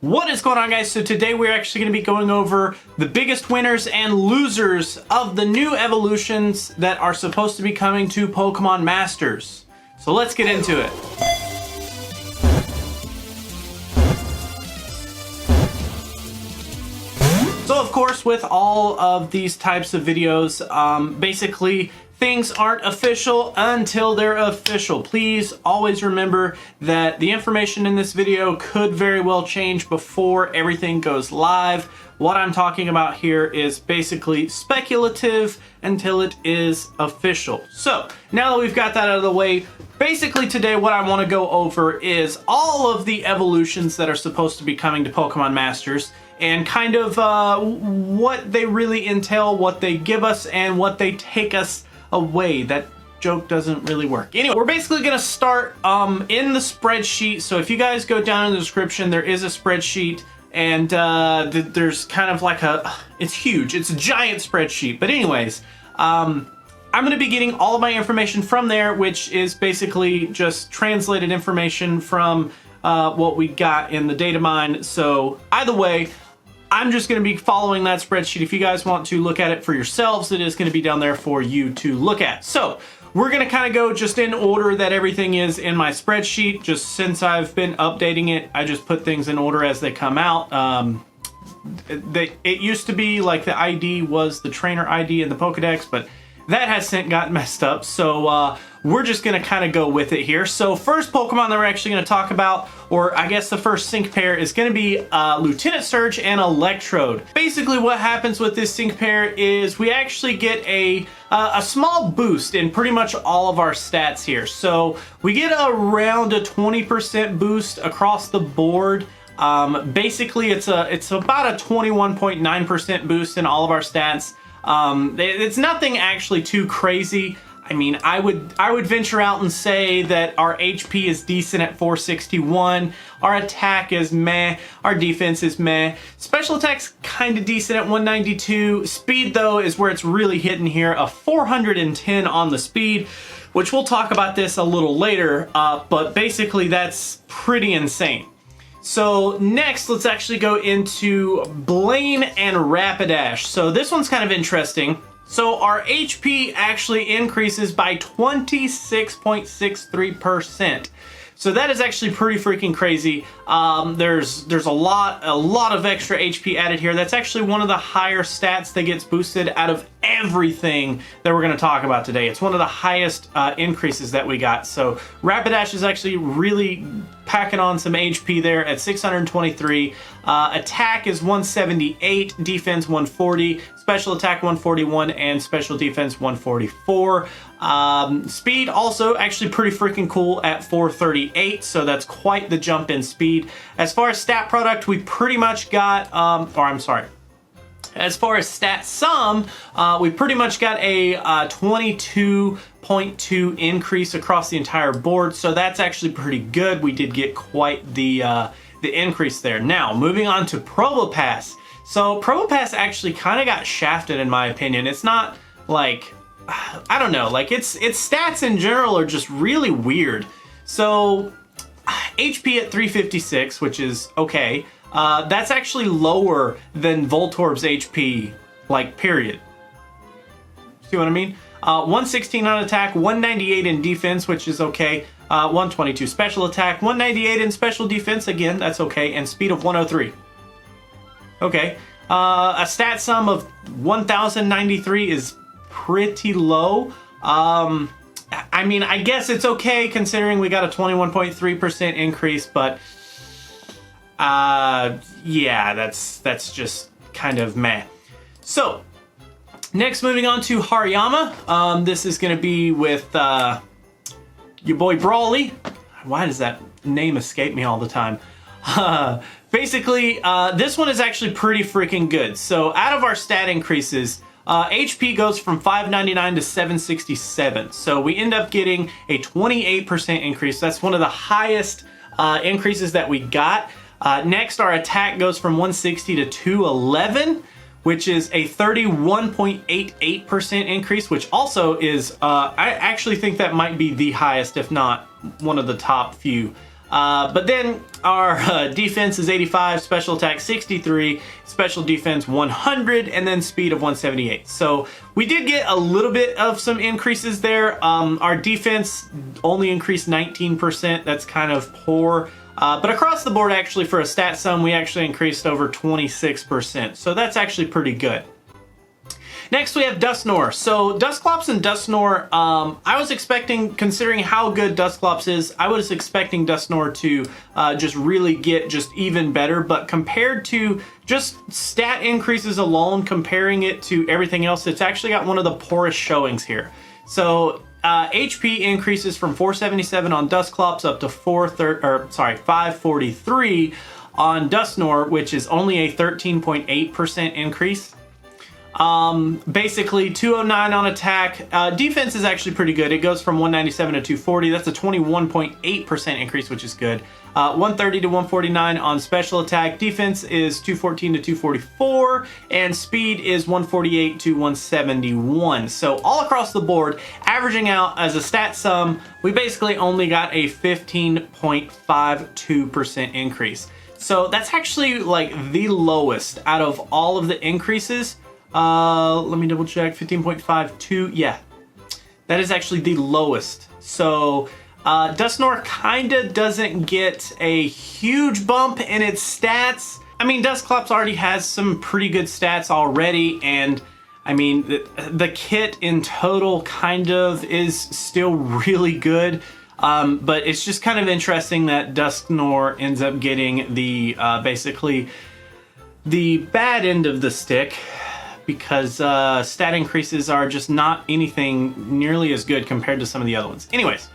What is going on, guys? So today we're actually going to be going over the biggest winners and losers of the new evolutions that are supposed to be coming to Pokemon Masters. So let's get into it. So of course, with all of these types of videos, basically things aren't official until they're official. Please always remember that the information in this video could very well change before everything goes live. What I'm talking about here is basically speculative until it is official. So now that we've got that out of the way, basically today what I want to go over is all of the evolutions that are supposed to be coming to Pokemon Masters and kind of what they really entail, what they give us, and what they take us away. That joke doesn't really work. Anyway, we're basically gonna start in the spreadsheet. So if you guys go down in the description, there is a spreadsheet, and there's kind of like it's huge. It's a giant spreadsheet. But anyways, I'm gonna be getting all of my information from there, which is basically just translated information from what we got in the data mine. So either way, I'm just going to be following that spreadsheet. If you guys want to look at it for yourselves, it is going to be down there for you to look at. So we're going to kind of go just in order that everything is in my spreadsheet. Just since I've been updating it, I just put things in order as they come out. It used to be like the ID was the trainer ID in the Pokedex, but that has since gotten messed up. So we're just going to kind of go with it here. So first Pokemon that we're actually going to talk about, or I guess the first sync pair, is going to be Lieutenant Surge and Electrode. Basically what happens with this sync pair is we actually get a small boost in pretty much all of our stats here. So we get around a 20% boost across the board. Basically it's about a 21.9% boost in all of our stats. It's nothing actually too crazy. I mean, I would venture out and say that our HP is decent at 461, our attack is meh, our defense is meh, special attack's kind of decent at 192, speed though is where it's really hitting here, a 410 on the speed, which we'll talk about this a little later, but basically that's pretty insane. So next, let's actually go into Blaine and Rapidash. So this one's kind of interesting. So our HP actually increases by 26.63%. So that is actually pretty freaking crazy. There's a lot of extra HP added here. That's actually one of the higher stats that gets boosted out of everything that we're going to talk about today. It's one of the highest increases that we got. So Rapidash is actually really packing on some HP there at 623. Attack is 178, defense 140, special attack 141, and special defense 144. Speed also actually pretty freaking cool at 438, so that's quite the jump in speed. As far as stat product, we pretty much got, as far as stat sum, we pretty much got a 22.2 increase across the entire board, so that's actually pretty good. We did get quite the increase there. Now, moving on to Provo Pass. So Provo Pass actually kind of got shafted in my opinion. It's not like, I don't know, like its stats in general are just really weird. So HP at 356, which is okay. That's actually lower than Voltorb's HP, like, period. See what I mean? 116 on attack, 198 in defense, which is okay. 122 special attack, 198 in special defense, again, that's okay, and speed of 103. Okay. A stat sum of 1,093 is pretty low. I mean, I guess it's okay considering we got a 21.3% increase, but yeah, that's just kind of meh. So next, moving on to Hariyama. This is going to be with your boy Brawly. Why does that name escape me all the time? Basically, this one is actually pretty freaking good. So out of our stat increases, HP goes from 599 to 767. So we end up getting a 28% increase. That's one of the highest increases that we got. Next, our attack goes from 160 to 211, which is a 31.88% increase, which also is, I actually think that might be the highest, if not one of the top few But then our defense is 85, special attack 63, special defense 100, and then speed of 178. So we did get a little bit of some increases there. Our defense only increased 19%. That's kind of poor. But across the board, actually, for a stat sum, we actually increased over 26%. So that's actually pretty good. Next, we have Dusknoir. So Dusclops and Dusknoir, I was expecting, considering how good Dusclops is, I was expecting Dusknoir to just really get just even better. But compared to just stat increases alone, comparing it to everything else, it's actually got one of the poorest showings here. So HP increases from 477 on Dusclops up to 543 on Dusknoir, which is only a 13.8% increase. Basically 209 on attack. Defense is actually pretty good. It goes from 197 to 240. That's a 21.8% increase, which is good. 130 to 149 on special attack. Defense is 214 to 244, and speed is 148 to 171. So all across the board, averaging out as a stat sum, we basically only got a 15.52% increase. So that's actually like the lowest out of all of the increases. Let me double check. 15.52. Yeah, that is actually the lowest. So Dusknoir kinda doesn't get a huge bump in its stats. I mean, Dusclops already has some pretty good stats already, and I mean, the kit in total kind of is still really good. But it's just kind of interesting that Dusknoir ends up getting the basically the bad end of the stick, because stat increases are just not anything nearly as good compared to some of the other ones. Anyways,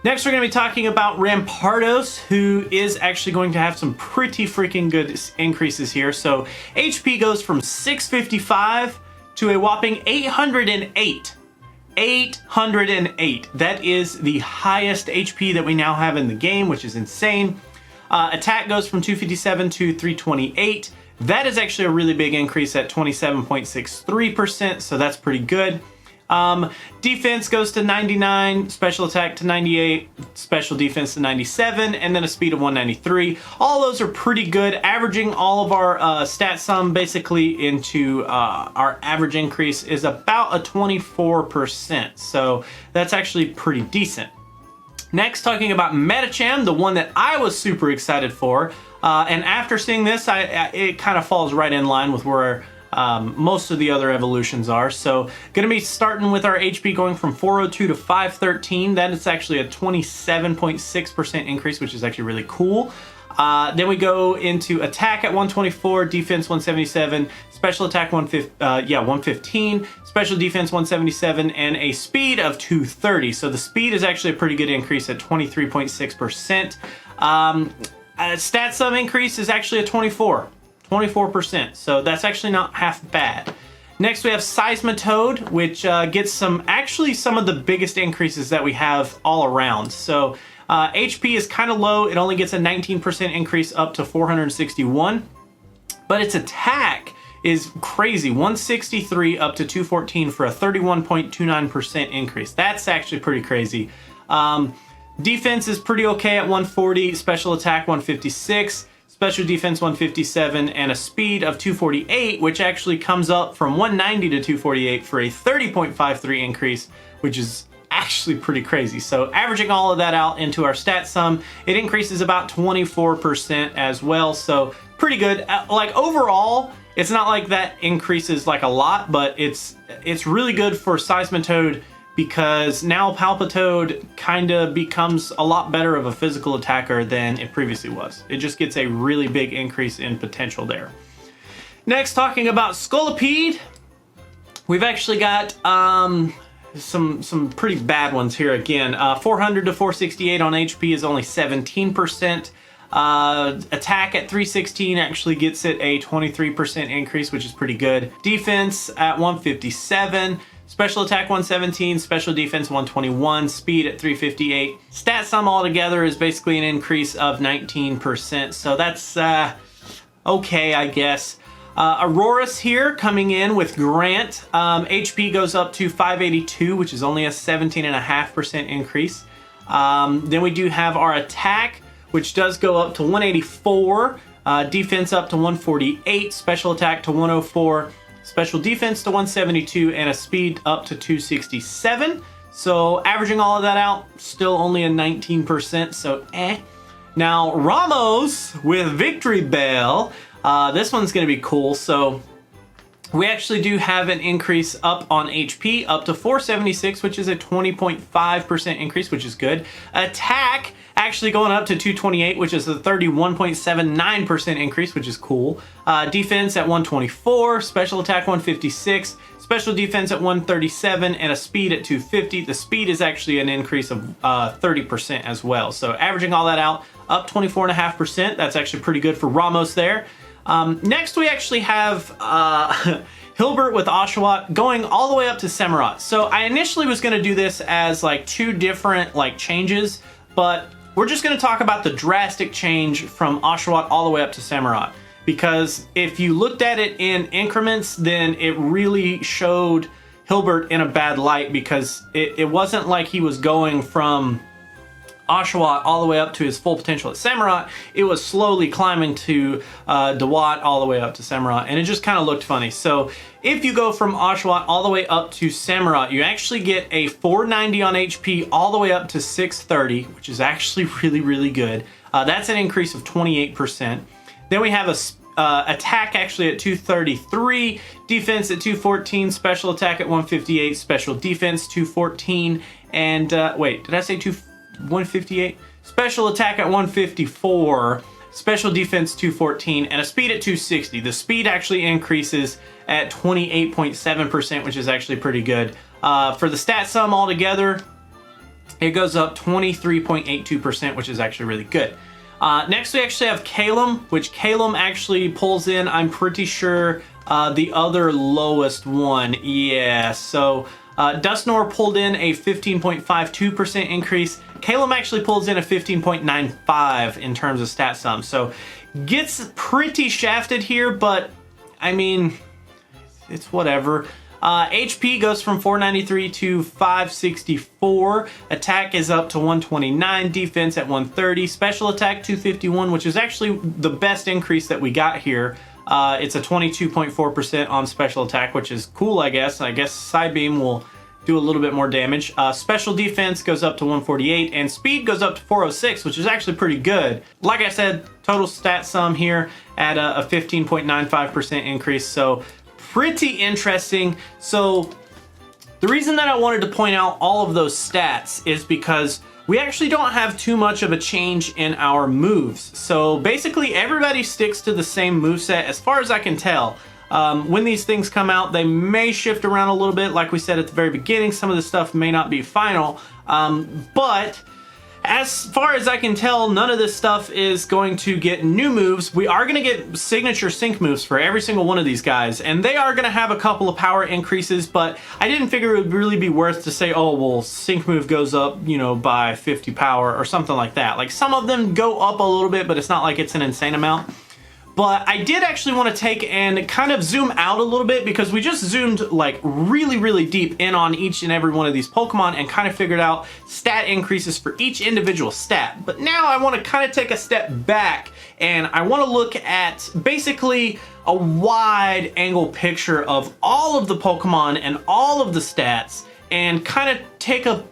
next we're going to be talking about Rampardos, who is actually going to have some pretty freaking good increases here. So HP goes from 655 to a whopping 808. 808. That is the highest HP that we now have in the game, which is insane. Attack goes from 257 to 328. That is actually a really big increase at 27.63%, so that's pretty good. Defense goes to 99, special attack to 98, special defense to 97, and then a speed of 193. All those are pretty good. Averaging all of our stat sum basically into our average increase is about a 24%, so that's actually pretty decent. Next, talking about Medicham, the one that I was super excited for. And after seeing this, it kind of falls right in line with where most of the other evolutions are. So going to be starting with our HP going from 402 to 513. That is actually a 27.6% increase, which is actually really cool. Then we go into attack at 124, defense 177, special attack 115, special defense 177, and a speed of 230. So the speed is actually a pretty good increase at 23.6%. Stat sum increase is actually a 24%. So that's actually not half bad. Next we have Seismitoad, which gets some of the biggest increases that we have all around. So HP is kind of low. It only gets a 19% increase up to 461. But its attack is crazy. 163 up to 214 for a 31.29% increase. That's actually pretty crazy. Defense is pretty okay at 140, special attack 156, special defense 157, and a speed of 248, which actually comes up from 190 to 248 for a 30.53 increase, which is actually pretty crazy. So averaging all of that out into our stat sum, it increases about 24% as well. So pretty good. Like overall, it's not like that increases like a lot, but it's really good for Seismitoad, because now Palpitoad kind of becomes a lot better of a physical attacker than it previously was. It just gets a really big increase in potential there. Next, talking about Scolipede, we've actually got some pretty bad ones here again. 400 to 468 on HP is only 17%. Attack at 316 actually gets it a 23% increase, which is pretty good. Defense at 157. Special attack 117, special defense 121, speed at 358. Stat sum altogether is basically an increase of 19%, so that's okay, I guess. Aurorus here coming in with Grant. HP goes up to 582, which is only a 17.5% increase. Then we do have our attack which does go up to 184. Defense up to 148, special attack to 104, special defense to 172, and a speed up to 267. So averaging all of that out, still only a 19%, so eh. Now Ramos with Victory Bell. This one's going to be cool. So we actually do have an increase up on HP up to 476, which is a 20.5% increase, which is good. Attack actually going up to 228, which is a 31.79% increase, which is cool. Defense at 124, special attack 156, special defense at 137, and a speed at 250. The speed is actually an increase of 30% as well. So averaging all that out, up 24.5%. That's actually pretty good for Ramos there. Next, we actually have Hilbert with Oshawott going all the way up to Samurott. So I initially was going to do this as like two different like changes, but we're just going to talk about the drastic change from Oshawott all the way up to Samurott. Because if you looked at it in increments, then it really showed Hilbert in a bad light, because it wasn't like he was going from Oshawott all the way up to his full potential at Samurott. It was slowly climbing to Dewott all the way up to Samurott, and it just kind of looked funny. So if you go from Oshawott all the way up to Samurott, you actually get a 490 on HP all the way up to 630, which is actually really, really good. That's an increase of 28%. Then we have a attack actually at 233, defense at 214, special attack at 158, special defense 214, and wait, did I say 158? Special attack at 154, special defense 214, and a speed at 260. The speed actually increases at 28.7%, which is actually pretty good. For the stat sum altogether, it goes up 23.82%, which is actually really good. Next, we actually have Calum, which Calum actually pulls in, I'm pretty sure, the other lowest one. Yeah, so Dusnor pulled in a 15.52% increase. Calum actually pulls in a 15.95 in terms of stat sum. So gets pretty shafted here, but I mean, it's whatever. HP goes from 493 to 564. Attack is up to 129. Defense at 130. Special attack 251, which is actually the best increase that we got here. It's a 22.4% on special attack, which is cool, I guess. I guess Side Beam will do a little bit more damage. Special defense goes up to 148, and speed goes up to 406, which is actually pretty good. Like I said, total stat sum here at a 15.95% increase. So pretty interesting. So the reason that I wanted to point out all of those stats is because we actually don't have too much of a change in our moves. So basically everybody sticks to the same moveset as far as I can tell. When these things come out, they may shift around a little bit. Like we said at the very beginning, some of the stuff may not be final. But as far as I can tell, none of this stuff is going to get new moves. We are going to get signature sync moves for every single one of these guys, and they are going to have a couple of power increases, but I didn't figure it would really be worth to say, oh, well, sync move goes up, you know, by 50 power or something like that. Like, some of them go up a little bit, but it's not like it's an insane amount. But I did actually want to take and kind of zoom out a little bit, because we just zoomed like really, really deep in on each and every one of these Pokemon and kind of figured out stat increases for each individual stat. But now I want to kind of take a step back, and I want to look at basically a wide angle picture of all of the Pokemon and all of the stats, and kind of take a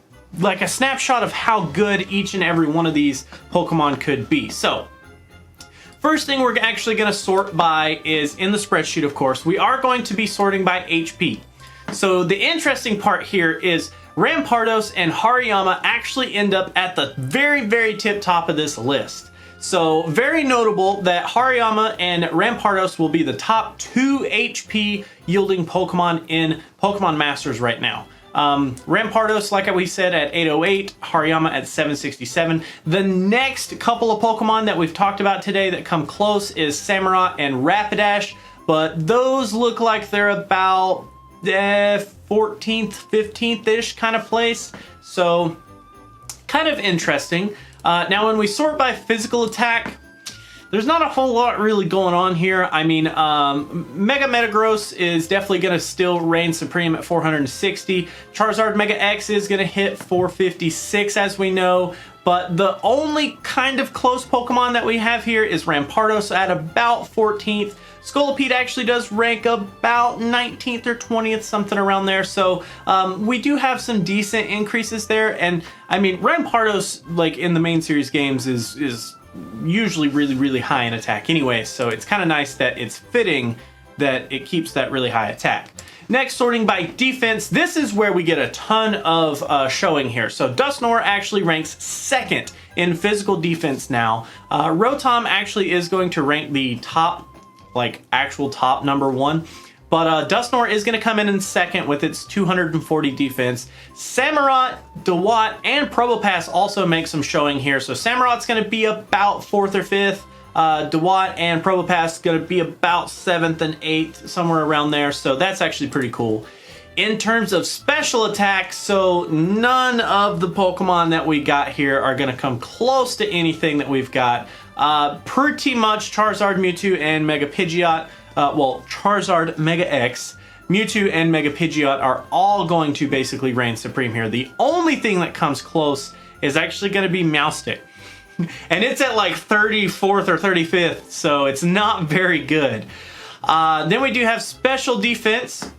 snapshot of how good each and every one of these Pokemon could be. So first thing we're actually going to sort by is in the spreadsheet, of course. We are going to be sorting by HP. So the interesting part here is Rampardos and Hariyama actually end up at the very, very tip top of this list. So very notable that Hariyama and Rampardos will be the top 2 HP yielding Pokemon in Pokemon Masters right now. Rampardos, like we said, at 808, Hariyama at 767. The next couple of Pokemon that we've talked about today that come close is Samurott and Rapidash, but those look like they're about 14th, 15th-ish kind of place, so kind of interesting. Now when we sort by physical attack, there's not a whole lot really going on here. I mean, Mega Metagross is definitely going to still reign supreme at 460. Charizard Mega X is going to hit 456, as we know. But the only kind of close Pokemon that we have here is Rampardo, so at about 14th. Scolipede actually does rank about 19th or 20th, something around there. So we do have some decent increases there. And I mean, Rampardo's, like, in the main series games is usually really, really high in attack anyway. So it's kind of nice that it's fitting that it keeps that really high attack. Next, sorting by defense, this is where we get a ton of showing here. So Dusknoir actually ranks 2nd in physical defense now. Rotom actually is going to rank the top, like actual top #1. But Dusknoir is going to come in 2nd with its 240 defense. Samurott, Dewott, and Provo Pass also make some showing here. So Samurott's going to be about 4th or 5th. Dewott and Provo Pass going to be about 7th and 8th, somewhere around there. So that's actually pretty cool. In terms of special attacks, so none of the Pokemon that we got here are going to come close to anything that we've got. Pretty much Charizard, Mewtwo, and Mega Pidgeot. Well, Charizard, Mega X, Mewtwo, and Mega Pidgeot are all going to basically reign supreme here. The only thing that comes close is actually going to be Meowstic. And it's at like 34th or 35th, so it's not very good. Then we do have special defense.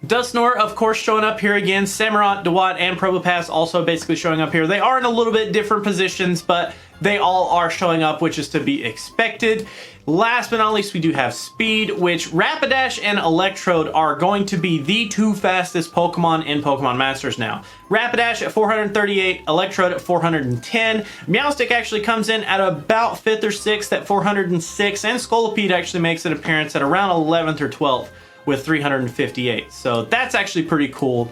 Dusknoir, of course, showing up here again. Samurott, Dewott, and Provo Pass also basically showing up here. They are in a little bit different positions, but they all are showing up, which is to be expected. Last but not least, we do have speed, which Rapidash and Electrode are going to be the 2 fastest Pokemon in Pokemon Masters now. Rapidash at 438, Electrode at 410. Meowstic actually comes in at about 5th or 6th at 406, and Scolipede actually makes an appearance at around 11th or 12th with 358. So that's actually pretty cool.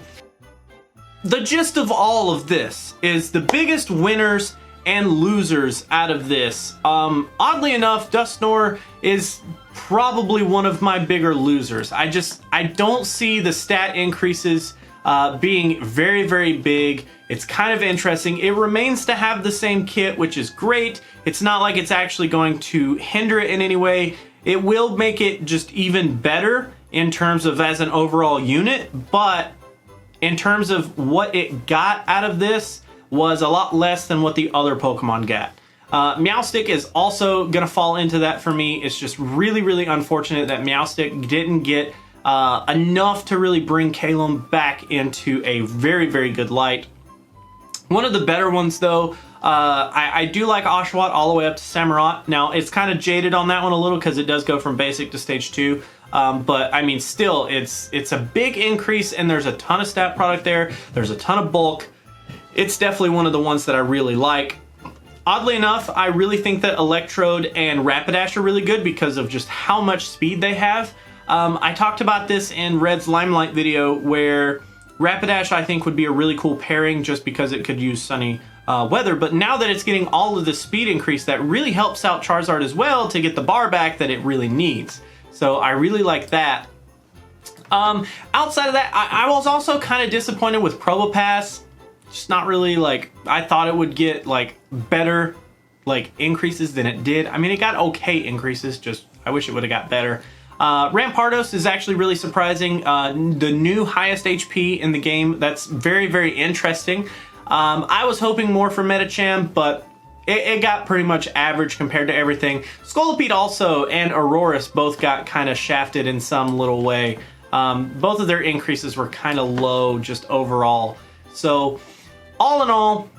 The gist of all of this is the biggest winners and losers out of this. Oddly enough, Dusknoir is probably one of my bigger losers. I don't see the stat increases being very, very big. It's kind of interesting. It remains to have the same kit, which is great. It's not like it's actually going to hinder it in any way. It will make it just even better in terms of as an overall unit, but in terms of what it got out of this was a lot less than what the other Pokemon got. Meowstic is also going to fall into that for me. It's just really, really unfortunate that Meowstic didn't get enough to really bring Calum back into a very, very good light. One of the better ones, though, I do like Oshawott all the way up to Samurott. Now, it's kind of jaded on that one a little because it does go from basic to stage 2. But I mean, still, it's a big increase, and there's a ton of stat product there. There's a ton of bulk. It's definitely one of the ones that I really like. Oddly enough, I really think that Electrode and Rapidash are really good because of just how much speed they have. I talked about this in Red's Limelight video, where Rapidash I think would be a really cool pairing just because it could use sunny weather. But now that it's getting all of the speed increase, that really helps out Charizard as well to get the bar back that it really needs. So I really like that. Outside of that, I was also kind of disappointed with Provo Pass. Just not really, like, I thought it would get like better like increases than it did. I mean, it got okay increases, just I wish it would have got better. Rampardos is actually really surprising. The new highest HP in the game. That's very, very interesting. I was hoping more for Medicham, but it got pretty much average compared to everything. Scolipede also and Aurorus both got kind of shafted in some little way. Both of their increases were kind of low just overall. So all in all,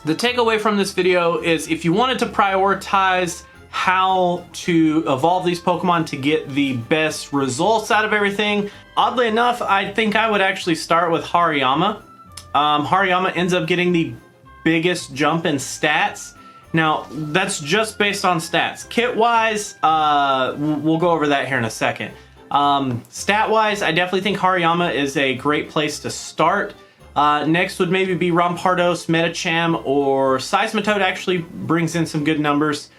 the takeaway from this video is if you wanted to prioritize how to evolve these Pokemon to get the best results out of everything, oddly enough, I think I would actually start with Hariyama. Hariyama ends up getting the biggest jump in stats. Now, that's just based on stats. Kit-wise, we'll go over that here in a second. Stat-wise, I definitely think Hariyama is a great place to start. Next would maybe be Rampardos, Medicham, or Seismitoad actually brings in some good numbers.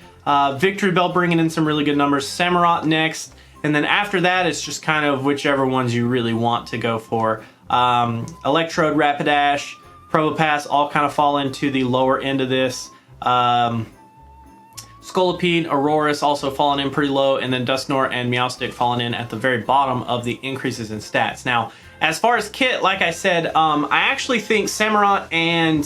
Victory Bell bringing in some really good numbers. Samurott next. And then after that, it's just kind of whichever ones you really want to go for. Electrode, Rapidash, Provo Pass all kind of fall into the lower end of this. Scolipede, Aurorus also falling in pretty low, and then Dusknoir and Meowstic falling in at the very bottom of the increases in stats. Now, as far as kit, like I said, I actually think Samurott and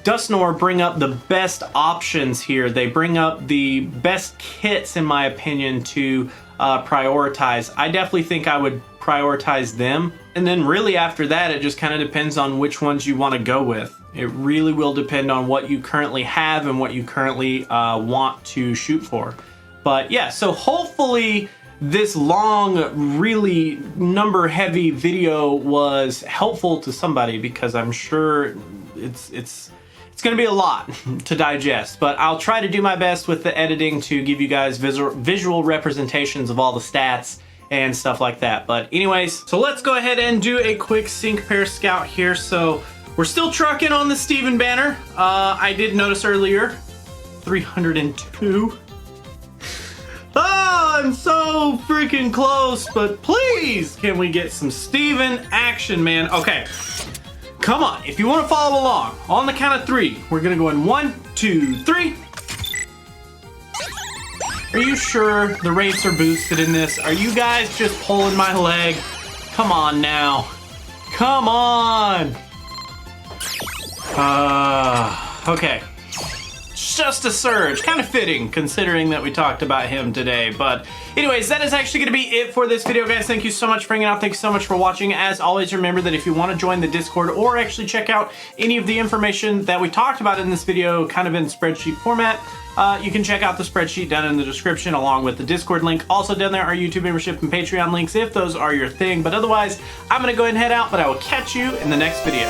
Dusknoir bring up the best options here. They bring up the best kits, in my opinion, to prioritize. I definitely think I would prioritize them. And then really after that, it just kind of depends on which ones you want to go with. It really will depend on what you currently have and what you currently want to shoot for. But yeah, so hopefully this long, really number-heavy video was helpful to somebody, because I'm sure it's going to be a lot to digest. But I'll try to do my best with the editing to give you guys visual representations of all the stats and stuff like that. But anyways, so let's go ahead and do a quick sync pair scout here. So we're still trucking on the Steven banner. I did notice earlier, 302. Oh, I'm so freaking close, but please, can we get some Steven action, man? Okay, come on. If you want to follow along, on the count of 3, we're gonna go in 1, 2, 3. Are you sure the rates are boosted in this? Are you guys just pulling my leg? Come on now. Come on. Okay. Just a surge, kind of fitting considering that we talked about him today. But anyways, that is actually going to be it for this video, guys. Thank you so much for hanging out. Thanks so much for watching. As always, remember that if you want to join the Discord or actually check out any of the information that we talked about in this video, kind of in spreadsheet format, you can check out the spreadsheet down in the description along with the Discord link. Also down there are YouTube membership and Patreon links if those are your thing. But otherwise, I'm going to go ahead and head out, but I will catch you in the next video.